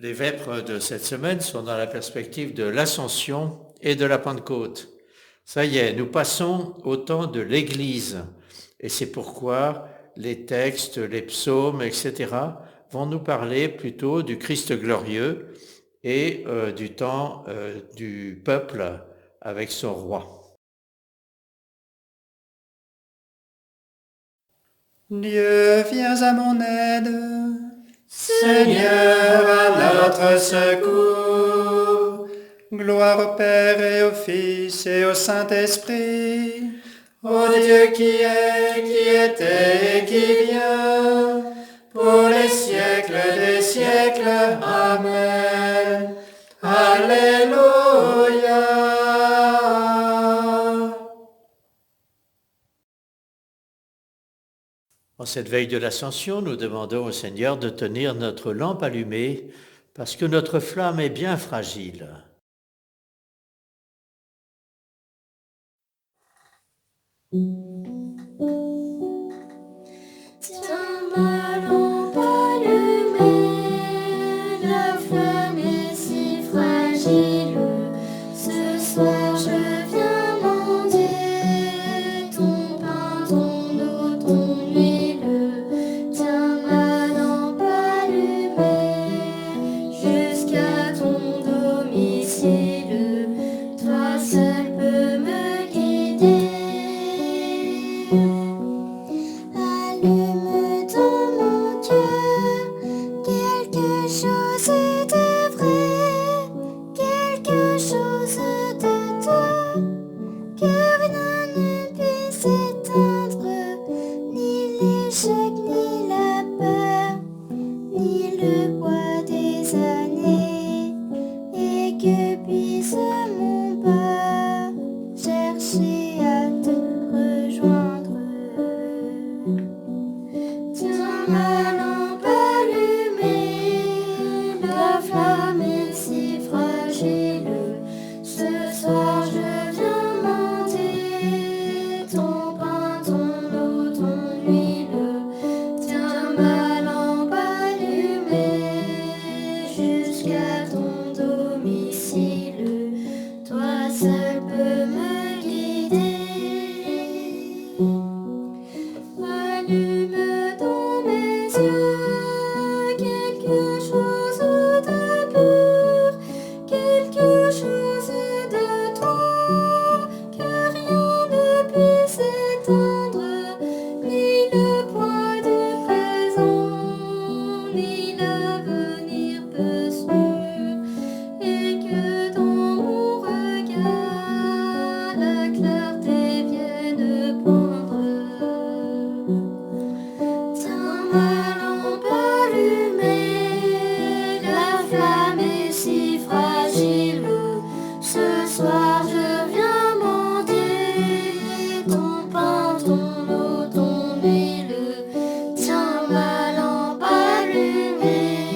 Les vêpres de cette semaine sont dans la perspective de l'Ascension et de la Pentecôte. Ça y est, nous passons au temps de l'Église. Et c'est pourquoi les textes, les psaumes, etc. vont nous parler plutôt du Christ glorieux et du temps du peuple avec son roi. Dieu, viens à mon aide. Seigneur, à notre secours. Gloire au Père et au Fils et au Saint-Esprit. Ô Dieu qui est, qui était et qui vient, pour les siècles des siècles. Amen. Alléluia. En cette veille de l'Ascension, nous demandons au Seigneur de tenir notre lampe allumée parce que notre flamme est bien fragile. Tiens ma lampe allumée, la flamme est si fragile. Ce soir je viens mendier ton pain, ton eau, ton huile. Tiens ma lampe allumée jusqu'à ton domicile. Toi seul peux me guider. Allume dans mon cœur quelque chose de vrai, quelque chose de toi, que rien ne puisse éteindre, ni l'échec, ni la peur, ni le poids des années, et que puisse mon cœur chercher à te rejoindre. Tiens ma lampe allumée, la flamme est si fragile. Ce soir je viens mendier ton pain, ton eau, ton huile. Tiens ma lampe allumée jusqu'à ton domicile. Toi seul peux me guider. Allume dans mes yeux quelque chose de pur, quelque chose de toi, que rien ne puisse éteindre, ni le poids du présent, ni l'avenir peu sûr, et que dans mon regard la clarté vienne poindre. Tiens ma lampe allumée, la flamme est si fragile. Ce soir je viens mendier ton pain, ton eau, ton huile. Tiens ma lampe allumée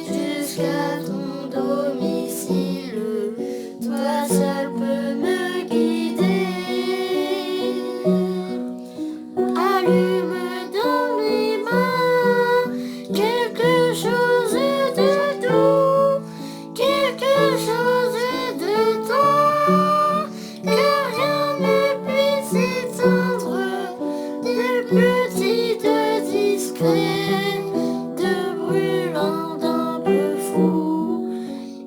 jusqu'à ton domicile. Toi seul peux me guider. Allume dans mes mains quelque chose de doux, quelque chose de temps, que rien ne puisse éteindre, de petit, de discret, de brûlant, d'un peu fou,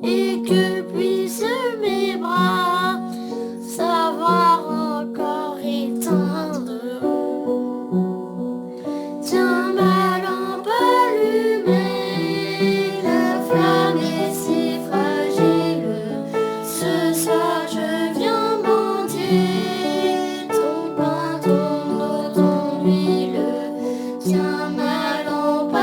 et que puissent mes bras savoir encore éteindre. Tiens ma lampe allumée, la flamme est si fragile. Ce soir je viens mendier ton pain, ton eau, ton huile. Tiens ma lampe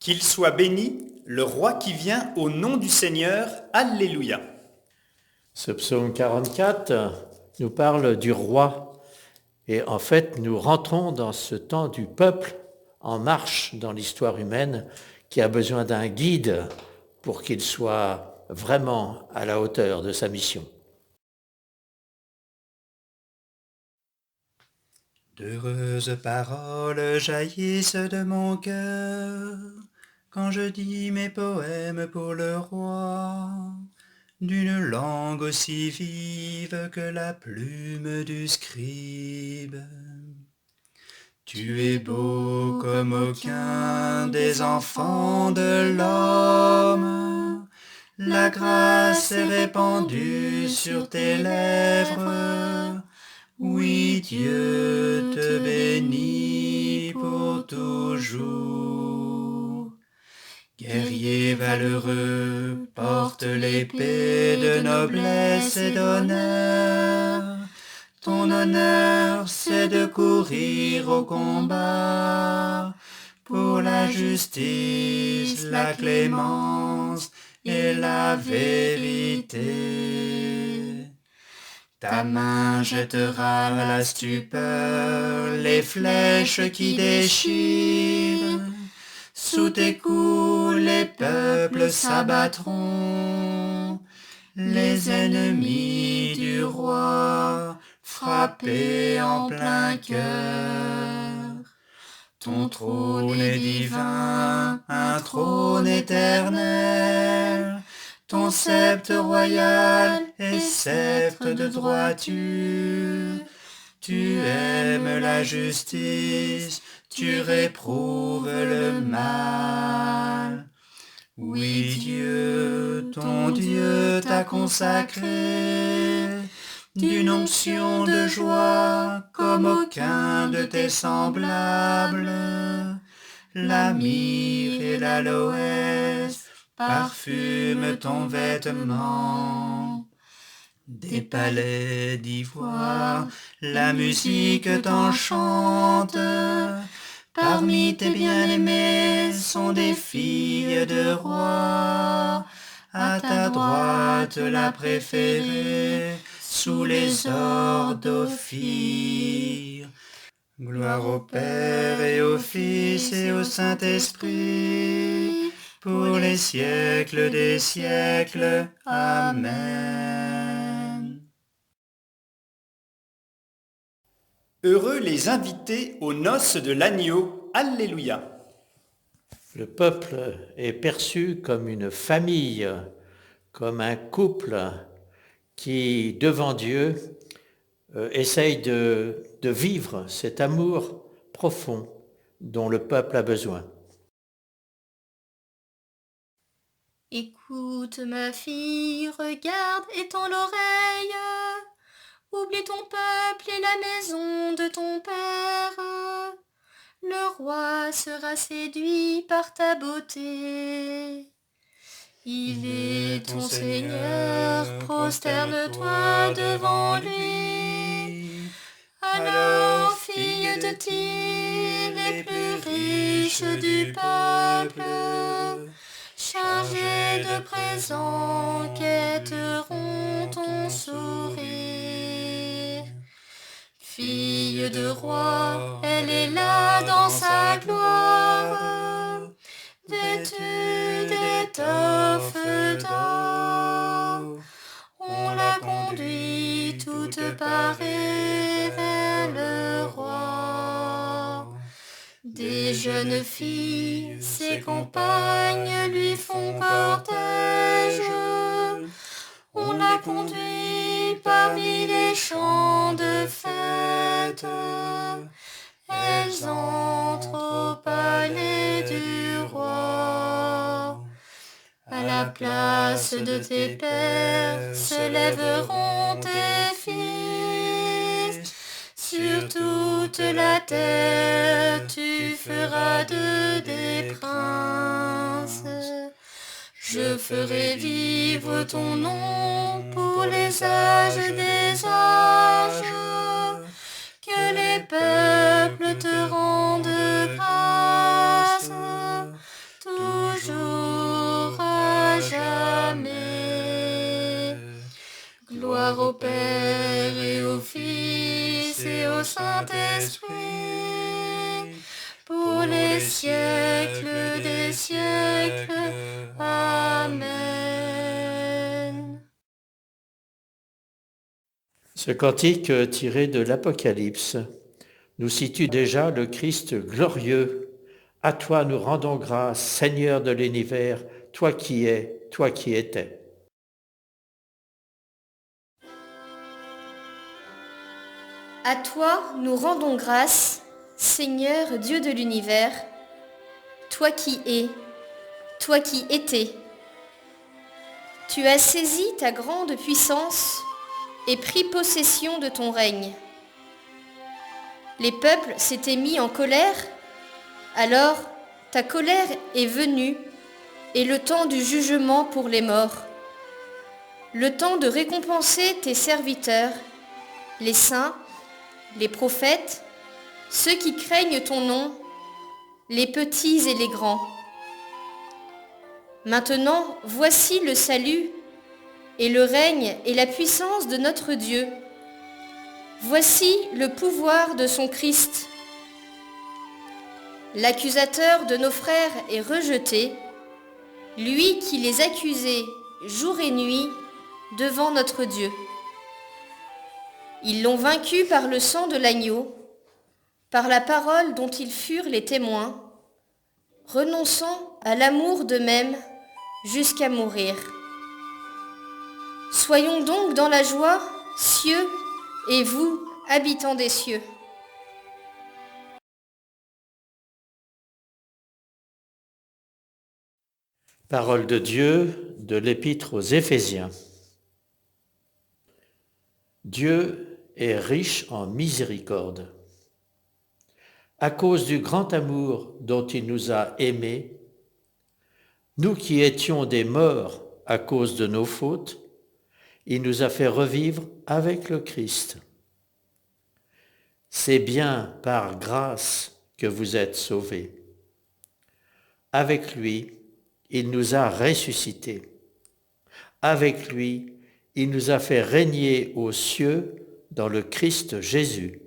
Qu'il soit béni, le roi qui vient au nom du Seigneur. Alléluia. Ce psaume 44 nous parle du roi. Et en fait, nous rentrons dans ce temps du peuple en marche dans l'histoire humaine qui a besoin d'un guide pour qu'il soit vraiment à la hauteur de sa mission. D'heureuses paroles jaillissent de mon cœur quand je dis mes poèmes pour le roi, d'une langue aussi vive que la plume du scribe. Tu es beau comme aucun des enfants de l'homme, la grâce est répandue sur tes lèvres. Oui, Dieu te bénit pour toujours. Guerrier valeureux, porte l'épée de noblesse et d'honneur. Ton honneur, c'est de courir au combat pour la justice, la clémence et la vérité. Ta main jettera à la stupeur les flèches qui déchirent. Sous tes coups, les peuples s'abattront. Les ennemis du roi frappés en plein cœur. Ton trône est divin, un trône éternel. Ton sceptre royal est sceptre de droiture. Tu aimes la justice, tu réprouves le mal. Oui, Dieu, ton Dieu t'a consacré d'une onction de joie comme aucun de tes semblables. La myrrhe et l'aloès parfument ton vêtement. Des palais d'ivoire, la musique t'enchante. Parmi tes bien-aimés sont des filles de rois. À ta droite la préférée, sous les ors d'Ophir. Gloire au Père et au Fils et au Saint-Esprit, pour les siècles des siècles. Amen. Heureux les invités aux noces de l'agneau. Alléluia. Le peuple est perçu comme une famille, comme un couple qui, devant Dieu, essaye de vivre cet amour profond dont le peuple a besoin. Écoute ma fille, regarde et tends l'oreille. Oublie ton peuple et la maison de ton père. Le roi sera séduit par ta beauté. Il est ton Seigneur, prosterne-toi devant lui. Alors, filles de Tyr, les plus riches du peuple, chargés de présents, quêteront ton sourire. Fille de roi, elle est là dans sa gloire, vêtue d'étoffes d'or. On la conduit toute parée vers le roi. Des jeunes filles, ses compagnes lui font cortège. On la conduit parmi les chants de fête. Elles entrent au palais du roi. À la place de tes pères se lèveront tes fils. Sur toute la terre tu feras d'eux des princes. Je ferai vivre ton nom pour les âges des âges. Que les peuples te rendent grâce. Tout Père et au Fils et au Saint-Esprit, pour les siècles des siècles. Amen. Ce cantique tiré de l'Apocalypse nous situe déjà le Christ glorieux. À toi nous rendons grâce, Seigneur de l'univers, toi qui es, toi qui étais. À toi nous rendons grâce, Seigneur Dieu de l'univers, toi qui es, toi qui étais. Tu as saisi ta grande puissance et pris possession de ton règne. Les peuples s'étaient mis en colère, alors ta colère est venue et le temps du jugement pour les morts, le temps de récompenser tes serviteurs, les saints, les prophètes, ceux qui craignent ton nom, les petits et les grands. Maintenant, voici le salut et le règne et la puissance de notre Dieu. Voici le pouvoir de son Christ. L'accusateur de nos frères est rejeté, lui qui les accusait jour et nuit devant notre Dieu. Ils l'ont vaincu par le sang de l'agneau, par la parole dont ils furent les témoins, renonçant à l'amour d'eux-mêmes jusqu'à mourir. Soyons donc dans la joie, cieux, et vous, habitants des cieux. Parole de Dieu de l'Épître aux Éphésiens. Dieu est riche en miséricorde. À cause du grand amour dont il nous a aimés, nous qui étions des morts à cause de nos fautes, il nous a fait revivre avec le Christ. C'est bien par grâce que vous êtes sauvés. Avec lui, il nous a ressuscités. Avec lui, il nous a fait régner aux cieux dans le Christ Jésus.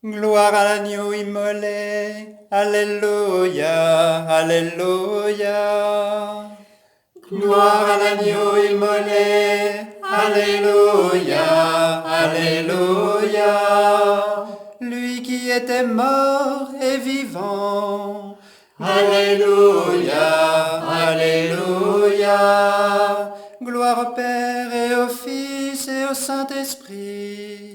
Gloire à l'agneau immolé, Alléluia, Alléluia. Gloire à l'agneau immolé, Alléluia, Alléluia. Lui qui était mort et vivant, Alléluia, Alléluia. Gloire au Père et au Fils et au Saint-Esprit.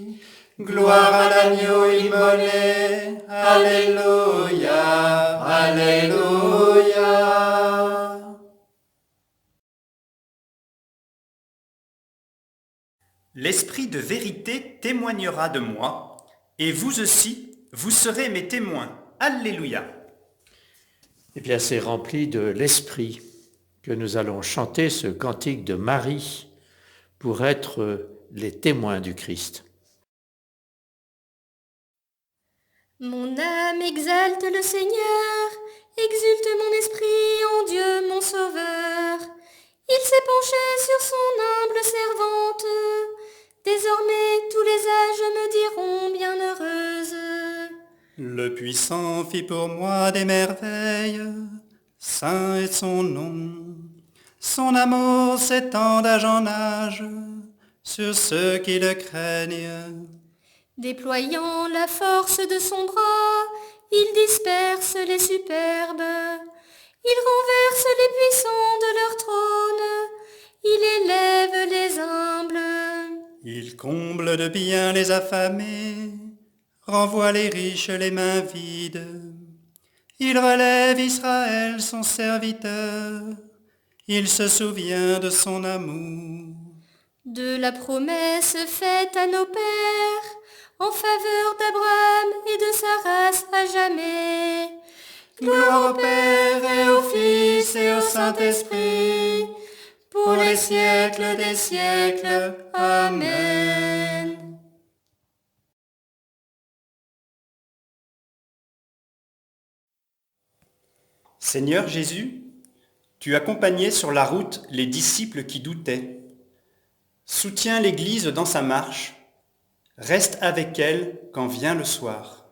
Gloire à l'agneau immolé, Alléluia, Alléluia. L'Esprit de vérité témoignera de moi, et vous aussi, vous serez mes témoins. Alléluia. Eh bien, c'est rempli de l'Esprit que nous allons chanter ce cantique de Marie pour être les témoins du Christ. Mon âme exalte le Seigneur, exulte mon esprit en Dieu mon Sauveur. Il s'est penché sur son humble servante. Désormais tous les âges me diront bienheureuse. Le puissant fit pour moi des merveilles, saint est son nom. Son amour s'étend d'âge en âge sur ceux qui le craignent. Déployant la force de son bras, il disperse les superbes. Il renverse les puissants de leur trône. Il élève les humbles. Il comble de bien les affamés, renvoie les riches les mains vides. Il relève Israël son serviteur, il se souvient de son amour. De la promesse faite à nos pères, en faveur d'Abraham et de sa race à jamais. Gloire au Père et au Fils et au Saint-Esprit, pour les siècles des siècles. Amen. Seigneur Jésus, tu accompagnais sur la route les disciples qui doutaient. Soutiens l'Église dans sa marche, reste avec elle quand vient le soir.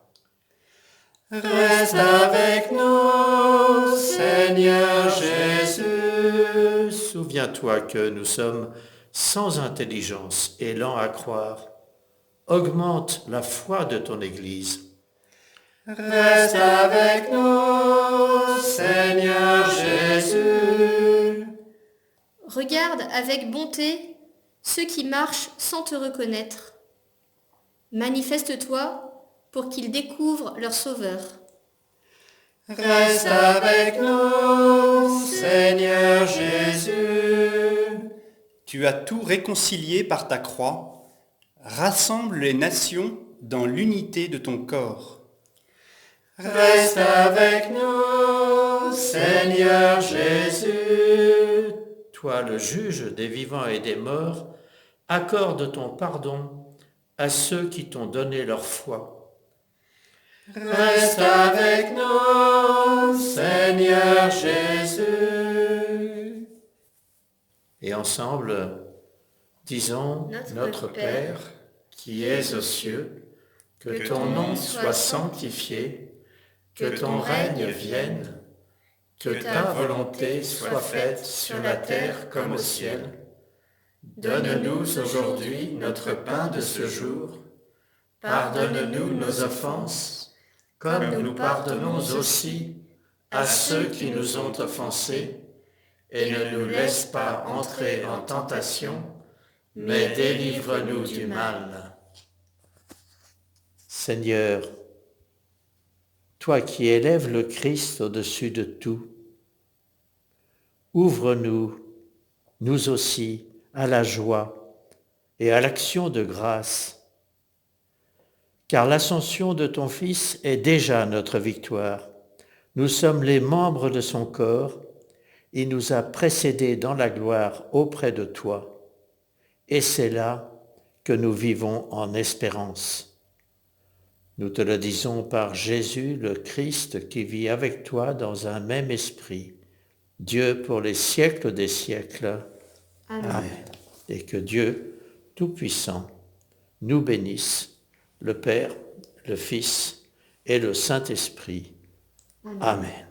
Reste avec nous, Seigneur Jésus. Souviens-toi que nous sommes sans intelligence et lents à croire. Augmente la foi de ton Église. Reste avec nous, Seigneur Jésus. Regarde avec bonté ceux qui marchent sans te reconnaître. Manifeste-toi pour qu'ils découvrent leur Sauveur. Reste avec nous, Seigneur Jésus. Tu as tout réconcilié par ta croix, rassemble les nations dans l'unité de ton corps. Reste avec nous, Seigneur Jésus. Toi, le juge des vivants et des morts, accorde ton pardon à ceux qui t'ont donné leur foi. Reste avec nous, Seigneur Jésus. Et ensemble, disons, Notre Père, qui es aux cieux, que ton nom soit sanctifié, que ton règne vienne, que ta volonté soit faite sur la terre comme au ciel. Donne-nous aujourd'hui notre pain de ce jour. Pardonne-nous nos offenses, comme nous pardonnons aussi à ceux qui nous ont offensés, et ne nous laisse pas entrer en tentation, mais délivre-nous du mal. Seigneur, toi qui élèves le Christ au-dessus de tout, ouvre-nous, nous aussi, à la joie et à l'action de grâce, car l'ascension de ton Fils est déjà notre victoire. Nous sommes les membres de son corps. Il nous a précédés dans la gloire auprès de toi. Et c'est là que nous vivons en espérance. Nous te le disons par Jésus, le Christ, qui vit avec toi dans un même esprit, Dieu pour les siècles des siècles. Amen. Et que Dieu Tout-Puissant nous bénisse, le Père, le Fils et le Saint-Esprit. Amen.